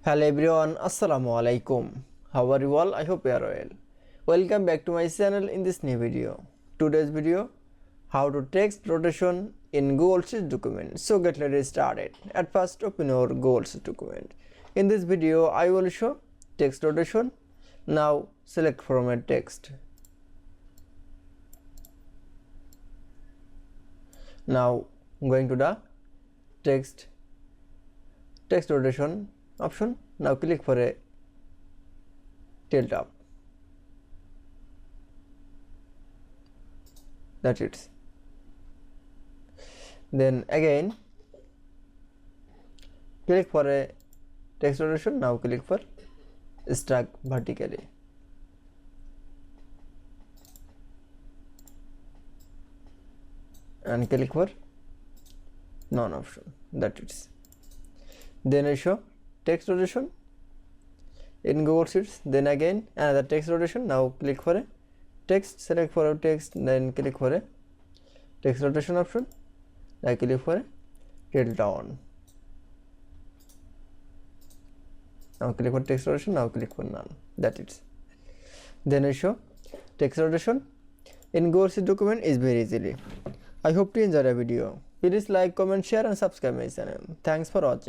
Hello everyone, Assalamu alaikum. How are you all? I hope you are well. Welcome back to my channel in this new video. Today's video, how to text rotation in Google Sheets document. So get ready started. At first open your Google Sheets document. In this video I will show text rotation. Now select format text. Now going to the text rotation option. Now click for a tilt up. That's it. Then again click for a text rotation. Now click for stack vertically. And click for none option. That it is. Then I show text rotation in Google Sheets. Then again another text rotation. Now click for a text, select for a text, then click for a text rotation option. Now click for a tilt down. Now click for text rotation. Now click for none. That it is. Then I show text rotation in Google Sheets document is very easily. I hope to enjoy the video. Please like, comment, share and subscribe my channel. Thanks for watching.